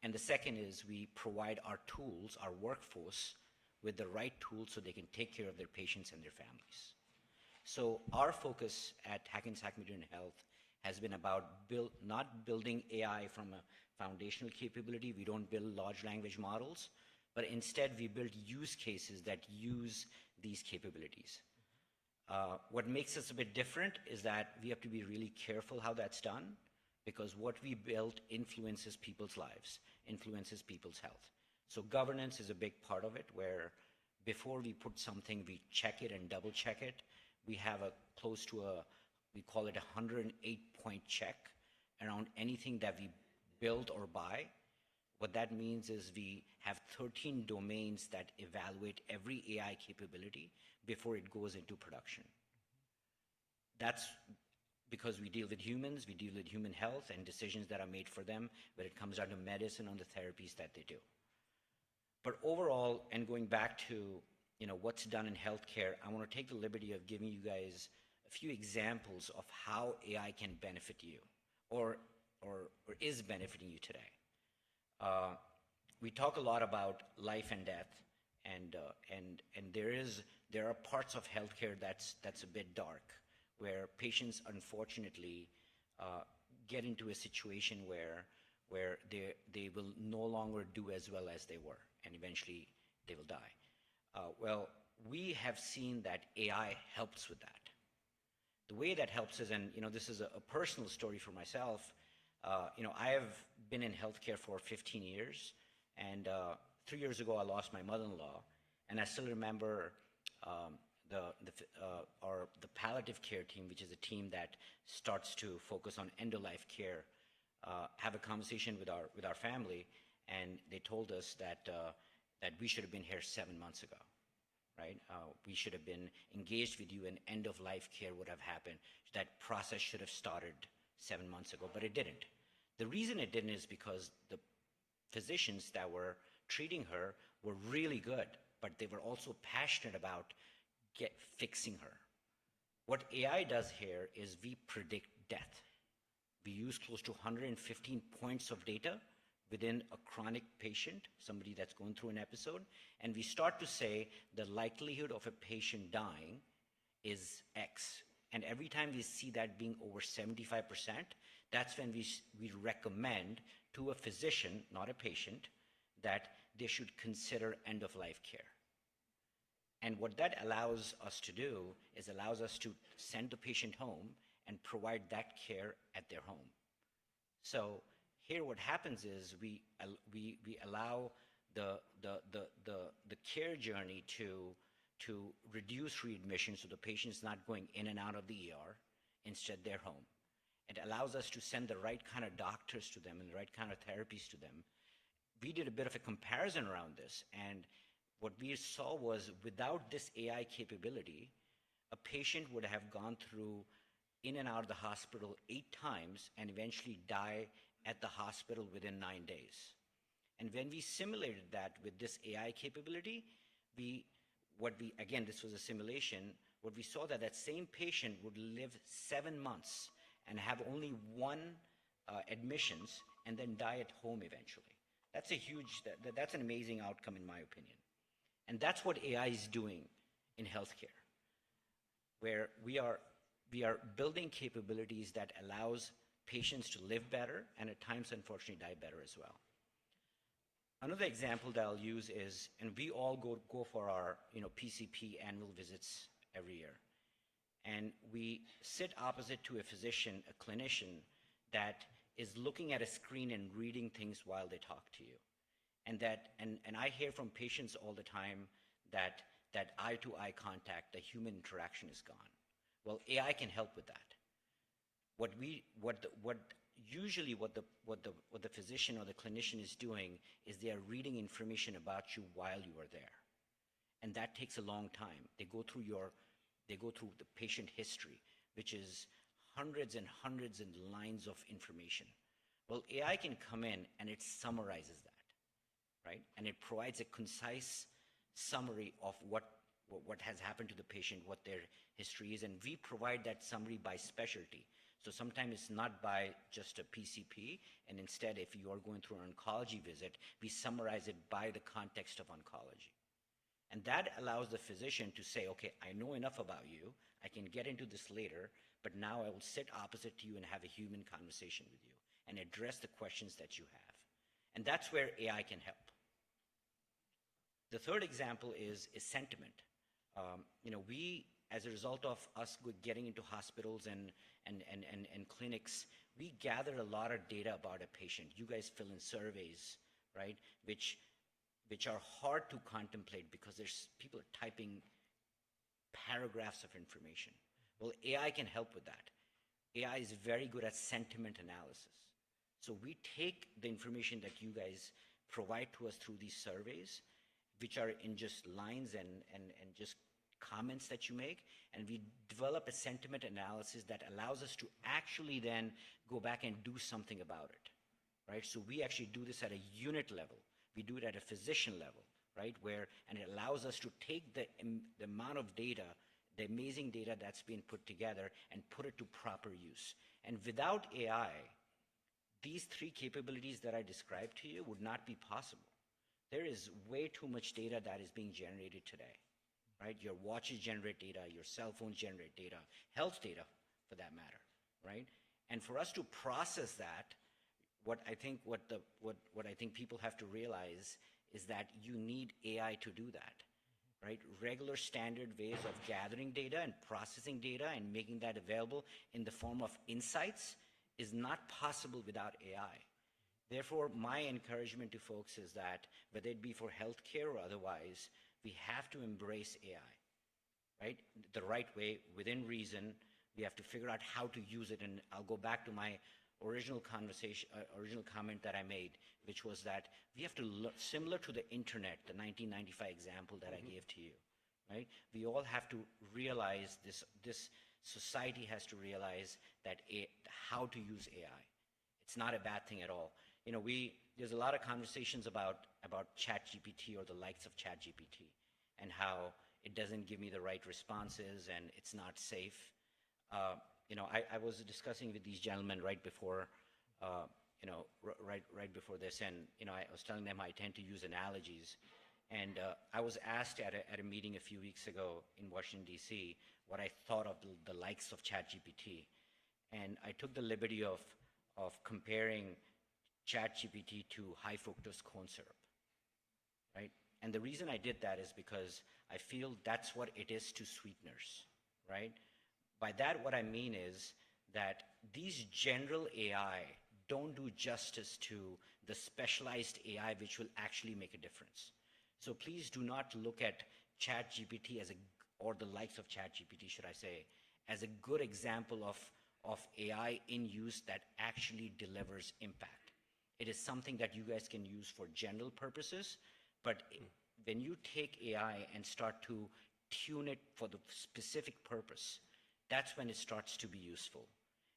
And the second is we provide our tools, our workforce, with the right tools so they can take care of their patients and their families. So our focus at Hackensack Meridian Health has been about not building AI from a foundational capability. We don't build large language models, but instead we build use cases that use these capabilities. What makes us a bit different is that we have to be really careful how that's done, because what we build influences people's lives, influences people's health. So governance is a big part of it, where before we put something, we check it and double check it. We have we call it a 108-point check around anything that we build or buy, What that means is we have 13 domains that evaluate every AI capability before it goes into production. That's because we deal with humans, we deal with human health and decisions that are made for them when it comes down to medicine and the therapies that they do. But overall, and going back to what's done in healthcare, I want to take the liberty of giving you guys a few examples of how AI can benefit you or is benefiting you today. We talk a lot about life and death, and there are parts of healthcare that's a bit dark, where patients unfortunately get into a situation where they will no longer do as well as they were, and eventually they will die. Well, we have seen that AI helps with that. The way that helps is, and this is a personal story for myself. I have been in healthcare for 15 years, and 3 years ago I lost my mother-in-law, and I still remember the palliative care team, which is a team that starts to focus on end-of-life care, have a conversation with our family, and they told us that we should have been here 7 months ago, right? We should have been engaged with you, and end-of-life care would have happened. That process should have started 7 months ago, but it didn't. The reason it didn't is because the physicians that were treating her were really good, but they were also passionate about fixing her. What AI does here is we predict death. We use close to 115 points of data within a chronic patient, somebody that's going through an episode, and we start to say the likelihood of a patient dying is X. And every time we see that being over 75%, that's when we recommend to a physician, not a patient, that they should consider end-of-life care. And what that allows us to do is allows us to send the patient home and provide that care at their home. So here what happens is we allow the care journey to reduce readmission, so the patient's not going in and out of the ER, instead they're home. It allows us to send the right kind of doctors to them and the right kind of therapies to them. We did a bit of a comparison around this, and what we saw was without this AI capability, a patient would have gone through in and out of the hospital 8 times and eventually die at the hospital within 9 days. And when we simulated that with this AI capability, again, this was a simulation, what we saw that same patient would live 7 months and have only 1 admissions and then die at home eventually. That's an amazing outcome in my opinion. And that's what AI is doing in healthcare, where we are building capabilities that allows patients to live better and at times, unfortunately, die better as well. Another example that I'll use is, and we all go for our PCP annual visits every year, and we sit opposite to a physician, a clinician, that is looking at a screen and reading things while they talk to you. And I hear from patients all the time that eye-to-eye contact, the human interaction is gone. Well, AI can help with that. Usually what the physician or the clinician is doing is they are reading information about you while you are there, and that takes a long time. They go through the patient history, which is hundreds and hundreds of lines of information. Well, AI can come in and it summarizes that, right? And it provides a concise summary of what has happened to the patient, what their history is, and we provide that summary by specialty. So sometimes it's not by just a PCP, and instead if you are going through an oncology visit, we summarize it by the context of oncology. And that allows the physician to say, okay, I know enough about you, I can get into this later, but now I will sit opposite to you and have a human conversation with you and address the questions that you have. And that's where AI can help. The third example is sentiment. We, as a result of us getting into hospitals and clinics, we gather a lot of data about a patient. You guys fill in surveys, right, which are hard to contemplate because there's people typing paragraphs of information. Well, AI can help with that. AI is very good at sentiment analysis. So we take the information that you guys provide to us through these surveys, which are in just lines and just comments that you make, and we develop a sentiment analysis that allows us to actually then go back and do something about it, right? So we actually do this at a unit level. We do it at a physician level, right? And it allows us to take the amount of data, the amazing data that's been put together, and put it to proper use. And without AI, these three capabilities that I described to you would not be possible. There is way too much data that is being generated today, right? Your watches generate data, your cell phones generate data, health data for that matter, right? And for us to process that, what I think people have to realize is that you need AI to do that, right? Regular standard ways of gathering data and processing data and making that available in the form of insights is not possible without AI. Therefore, my encouragement to folks is that whether it be for healthcare or otherwise, we have to embrace AI, right? The right way, within reason. We have to figure out how to use it. And I'll go back to my original comment that I made, which was that we have to look similar to the internet, the 1995 example that I gave to you, right? We all have to realize this society has to realize that how to use AI. It's not a bad thing at all. You know, there's a lot of conversations about ChatGPT or the likes of ChatGPT and how it doesn't give me the right responses and it's not safe. You know, I was discussing with these gentlemen right before, right before this, and you know, I was telling them I tend to use analogies, and I was asked at a meeting a few weeks ago in Washington D.C. what I thought of the likes of ChatGPT, and I took the liberty of comparing ChatGPT to high fructose corn syrup, right? And the reason I did that is because I feel that's what it is to sweeteners, right? By that, what I mean is that these general AI don't do justice to the specialized AI which will actually make a difference. So please do not look at ChatGPT or the likes of ChatGPT, should I say, as a good example of AI in use that actually delivers impact. It is something that you guys can use for general purposes, but when you take AI and start to tune it for the specific purpose, that's when it starts to be useful.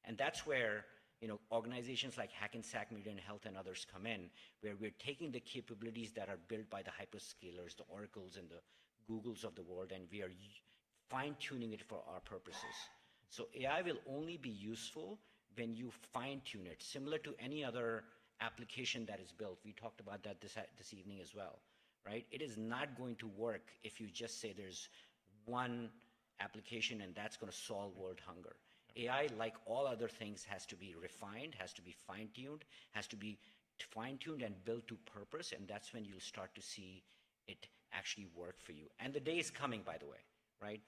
And that's where, you know, organizations like Hackensack Meridian Health and others come in, where we're taking the capabilities that are built by the hyperscalers, the Oracles and the Googles of the world, and we are fine-tuning it for our purposes. So AI will only be useful when you fine-tune it, similar to any other application that is built. We talked about that this evening as well, right? It is not going to work if you just say there's one application and that's going to solve world hunger. AI, like all other things, has to be refined, has to be fine-tuned, and built to purpose, and that's when you'll start to see it actually work for you. And the day is coming, by the way, right?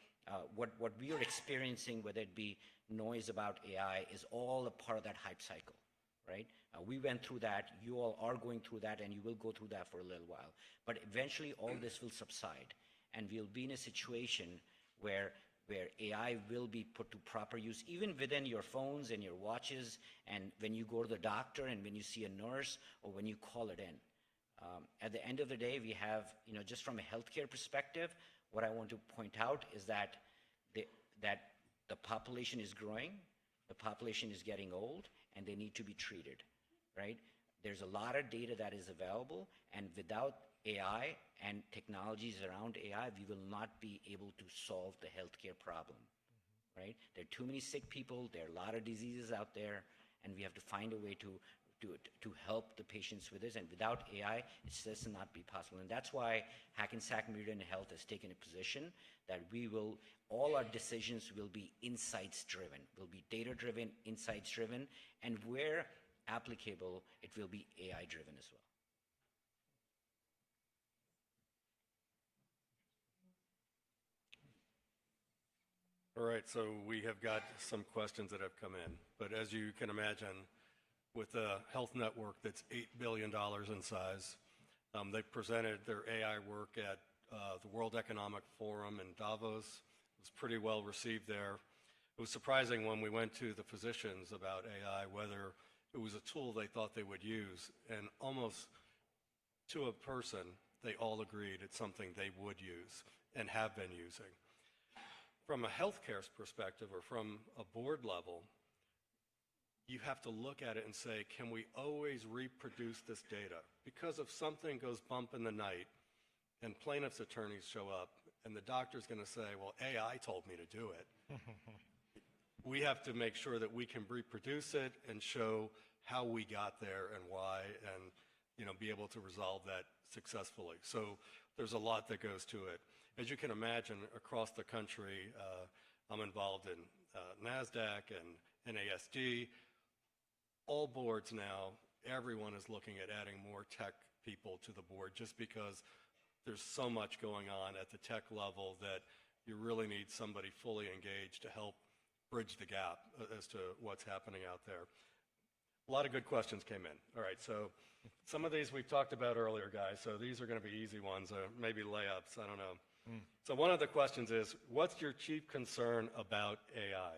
What we are experiencing, whether it be noise about AI, is all a part of that hype cycle, right? We went through that, you all are going through that, and you will go through that for a little while. But eventually all this will subside, and we'll be in a situation where AI will be put to proper use, even within your phones and your watches, and when you go to the doctor and when you see a nurse or when you call it in. At the end of the day, we have, you know, just from a healthcare perspective, what I want to point out is that the population is growing, the population is getting old, and they need to be treated, right? There's a lot of data that is available, and without AI and technologies around AI, we will not be able to solve the healthcare problem, right? There are too many sick people, there are a lot of diseases out there, and we have to find a way to help the patients with this, and without AI, it's just not be possible. And that's why Hackensack Meridian Health has taken a position that all our decisions will be insights-driven, will be data-driven, insights-driven, and where applicable, it will be AI-driven as well. All right, so we have got some questions that have come in, but as you can imagine, with a health network that's $8 billion in size, they presented their AI work at the World Economic Forum in Davos. It was pretty well received there. It was surprising when we went to the physicians about AI, whether it was a tool they thought they would use, and almost to a person, they all agreed it's something they would use and have been using. From a healthcare perspective or from a board level, you have to look at it and say, can we always reproduce this data? Because if something goes bump in the night and plaintiff's attorneys show up and the doctor's going to say, well, AI told me to do it, we have to make sure that we can reproduce it and show how we got there and why, and be able to resolve that successfully. So there's a lot that goes to it. As you can imagine, across the country, I'm involved in NASDAQ and NASD. All boards now, everyone is looking at adding more tech people to the board just because there's so much going on at the tech level that you really need somebody fully engaged to help bridge the gap as to what's happening out there. A lot of good questions came in. All right, so some of these we've talked about earlier, guys, so these are going to be easy ones, maybe layups, I don't know. So one of the questions is, what's your chief concern about AI?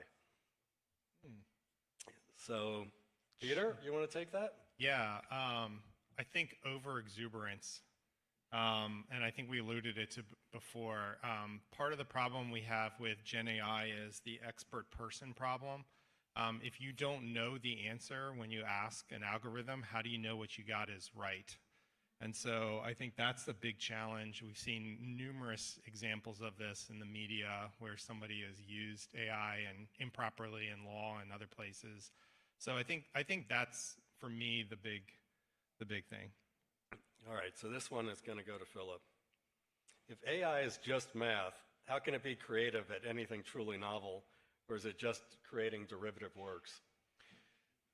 So, Peter, you want to take that? Yeah, I think over-exuberance, and I think we alluded it to before. Part of the problem we have with Gen AI is the expert person problem. If you don't know the answer when you ask an algorithm, how do you know what you got is right? And so I think that's the big challenge. We've seen numerous examples of this in the media where somebody has used AI and improperly in law and other places. So I think that's, for me, the big thing. All right, so this one is going to go to Philip. If AI is just math, how can it be creative at anything truly novel, or is it just creating derivative works?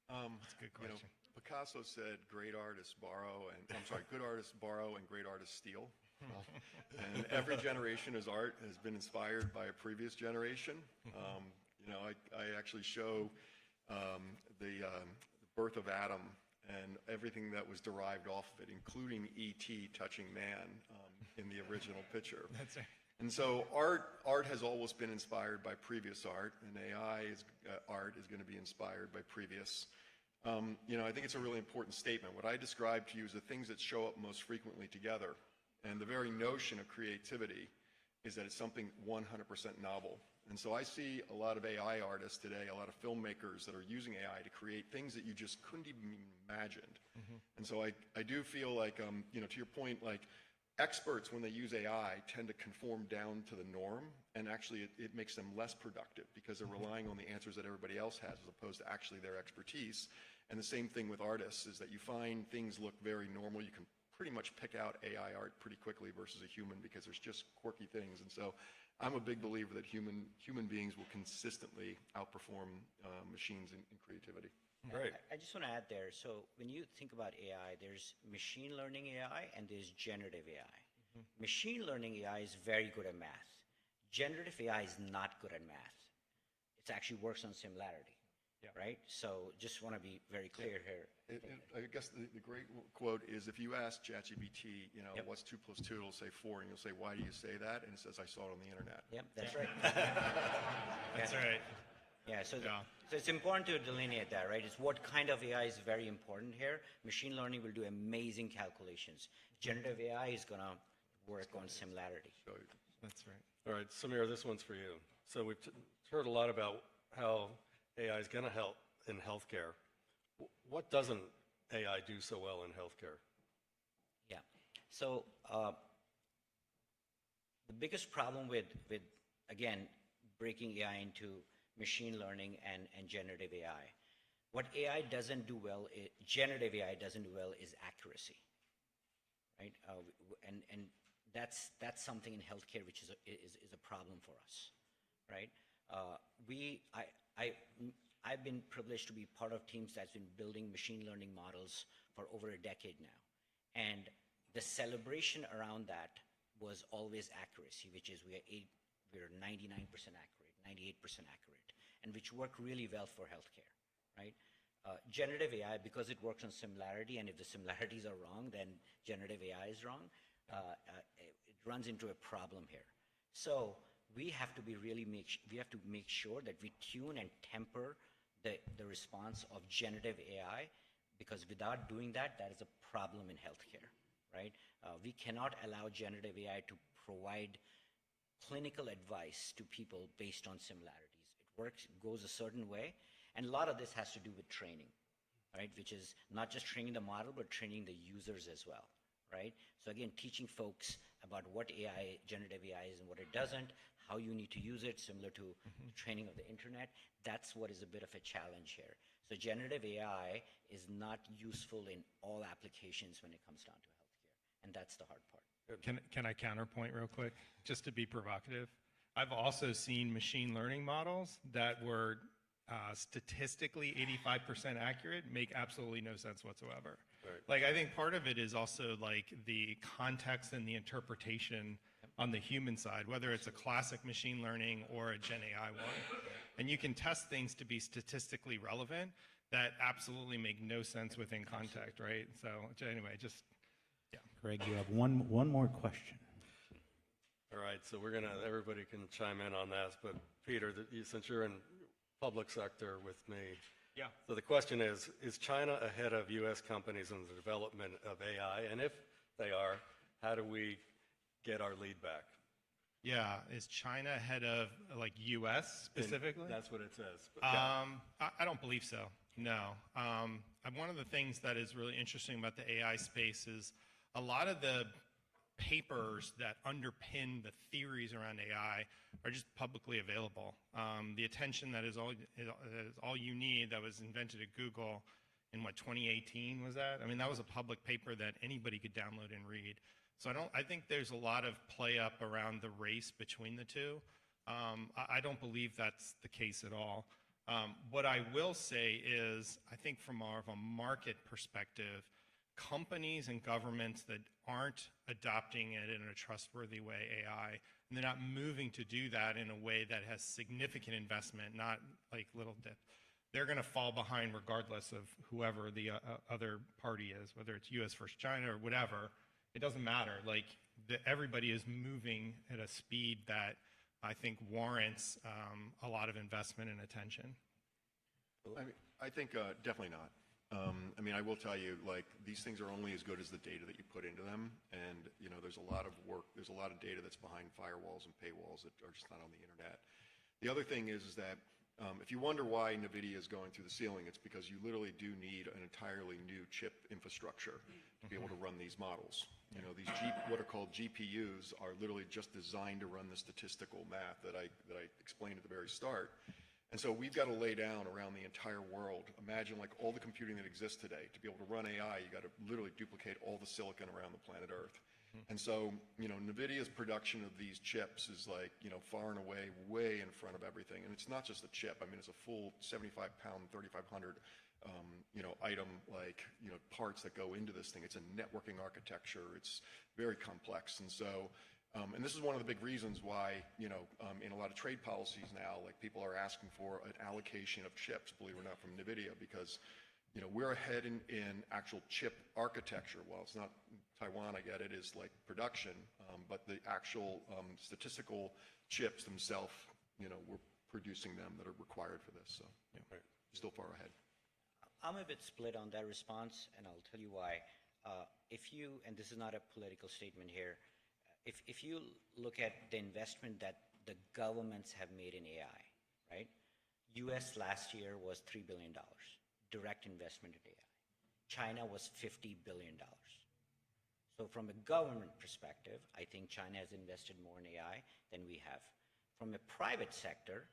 That's a good question. Picasso said, "Great artists borrow," and good artists borrow and great artists steal. And every generation's art has been inspired by a previous generation. I actually show the birth of Adam and everything that was derived off of it, including E.T. touching man in the original picture. That's right. And so art has always been inspired by previous art, and art is going to be inspired by previous. I think it's a really important statement. What I described to you is the things that show up most frequently together. And the very notion of creativity is that it's something 100% novel. And so I see a lot of AI artists today, a lot of filmmakers that are using AI to create things that you just couldn't even imagine. And so I do feel like, to your point, like experts, when they use AI, tend to conform down to the norm, and actually it makes them less productive because they're relying on the answers that everybody else has as opposed to actually their expertise. And the same thing with artists is that you find things look very normal. You can pretty much pick out AI art pretty quickly versus a human because there's just quirky things. And so I'm a big believer that human beings will consistently outperform machines in creativity. Great. I just want to add there. So when you think about AI, there's machine learning AI and there's generative AI. Machine learning AI is very good at math. Generative AI is not good at math. It actually works on similarity. Right? So just want to be very clear here. I guess the great quote is, if you ask ChatGPT, what's 2 + 2, it'll say 4, and you'll say, why do you say that? And it says, I saw it on the internet. Yep, that's right. That's right. Yeah, so it's important to delineate that, right? It's what kind of AI is very important here. Machine learning will do amazing calculations. Generative AI is going to work on similarity. That's right. All right, Sameer, this one's for you. So we've heard a lot about how AI is going to help in healthcare. What doesn't AI do so well in healthcare? Yeah. So the biggest problem with again, breaking AI into machine learning and generative AI, what AI doesn't do well, generative AI doesn't do well, is accuracy, right? And that's something in healthcare which is a problem for us, right? I've been privileged to be part of teams that's been building machine learning models for over a decade now. And the celebration around that was always accuracy, which is we're 99% accurate, 98% accurate, and which work really well for healthcare, right? Generative AI, because it works on similarity, and if the similarities are wrong, then generative AI is wrong, it runs into a problem here. So we have to make sure that we tune and temper the response of generative AI, because without doing that, that is a problem in healthcare, right? We cannot allow generative AI to provide clinical advice to people based on similarities. It works, it goes a certain way, and a lot of this has to do with training, right? Which is not just training the model, but training the users as well, right? So again, teaching folks about what AI, generative AI is and what it doesn't, how you need to use it, similar to the training of the internet. That's what is a bit of a challenge here. So generative AI is not useful in all applications when it comes down to healthcare, and that's the hard part. Can I counterpoint real quick, just to be provocative? I've also seen machine learning models that were statistically 85% accurate, make absolutely no sense whatsoever. Right. Like, I think part of it is also like the context and the interpretation on the human side, whether it's a classic machine learning or a Gen AI one. And you can test things to be statistically relevant that absolutely make no sense within context, right? So anyway, just, yeah. Greg, you have one more question. All right, so everybody can chime in on that, but Peter, since you're in public sector with me, Yeah. so the question is China ahead of U.S. companies in the development of AI? And if they are, how do we get our lead back? Yeah, is China ahead of like U.S. specifically? That's what it says. But, yeah. I don't believe so, no. One of the things that is really interesting about the AI space is a lot of the papers that underpin the theories around AI are just publicly available. The attention that is all you need that was invented at Google in 2018 was that? I mean, that was a public paper that anybody could download and read. So I think there's a lot of play up around the race between the two. I don't believe that's the case at all. What I will say is, I think from more of a market perspective, companies and governments that aren't adopting it in a trustworthy way, AI, and they're not moving to do that in a way that has significant investment, not like little dip, they're going to fall behind regardless of whoever the other party is, whether it's US versus China or whatever. It doesn't matter. Like, everybody is moving at a speed that I think warrants a lot of investment and attention. I think definitely not. I mean, I will tell you, like, these things are only as good as the data that you put into them, and there's a lot of work, there's a lot of data that's behind firewalls and paywalls that are just not on the internet. The other thing is that if you wonder why NVIDIA is going through the ceiling, it's because you literally do need an entirely new chip infrastructure to be able to run these models. These what are called GPUs are literally just designed to run the statistical math that I explained at the very start. And so we've got to lay down around the entire world. Imagine like all the computing that exists today. To be able to run AI, you got to literally duplicate all the silicon around the planet Earth. And so, NVIDIA's production of these chips is like, far and away, way in front of everything. And it's not just a chip. I mean, it's a full 75-pound, 3,500, item, like, parts that go into this thing. It's a networking architecture. It's very complex. And so, and this is one of the big reasons why, in a lot of trade policies now, like, people are asking for an allocation of chips, believe it or not, from NVIDIA, because, we're ahead in actual chip architecture. Well, it's not Taiwan, I get it, is like production, but the actual statistical chips themselves, we're producing them that are required for this. So, still far ahead. I'm a bit split on that response, and I'll tell you why. And this is not a political statement here, if you look at the investment that the governments have made in AI, right? US last year was $3 billion, direct investment in AI. China was $50 billion. So from a government perspective, I think China has invested more in AI than we have. From a private sector,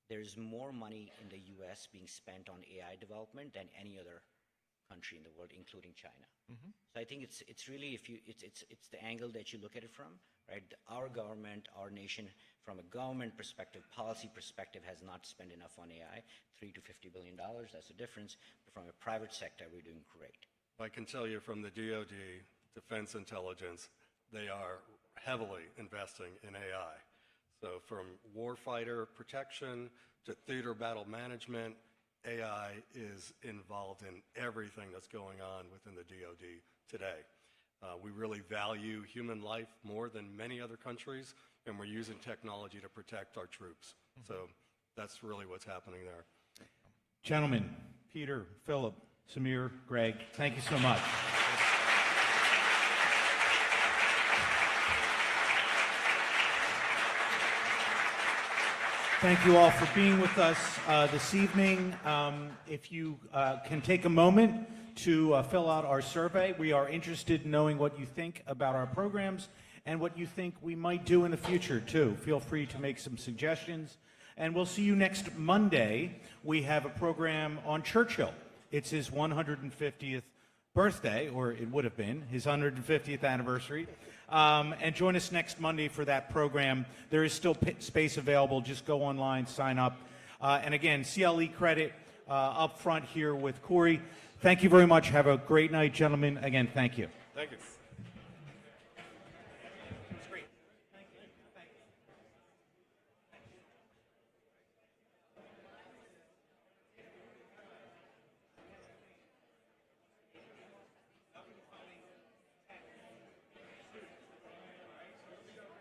there's more money in the US being spent on AI development than any other country in the world, including China. So I think it's really, it's the angle that you look at it from, right? Our government, our nation, from a government perspective, policy perspective, has not spent enough on AI, $3 to $50 billion, that's the difference. But from a private sector, we're doing great. I can tell you from the DoD, Defense Intelligence, they are heavily investing in AI. So from warfighter protection to theater battle management, AI is involved in everything that's going on within the DoD today. We really value human life more than many other countries, and we're using technology to protect our troops. So that's really what's happening there. Gentlemen, Peter, Philip, Sameer, Greg, thank you so much. Thank you all for being with us this evening. If you can take a moment to fill out our survey, we are interested in knowing what you think about our programs and what you think we might do in the future, too. Feel free to make some suggestions. And we'll see you next Monday. We have a program on Churchill. It's his 150th birthday, or it would have been, his 150th anniversary. And join us next Monday for that program. There is still space available. Just go online, sign up. And again, CLE credit up front here with Corey. Thank you very much. Have a great night, gentlemen. Again, thank you. Thank you.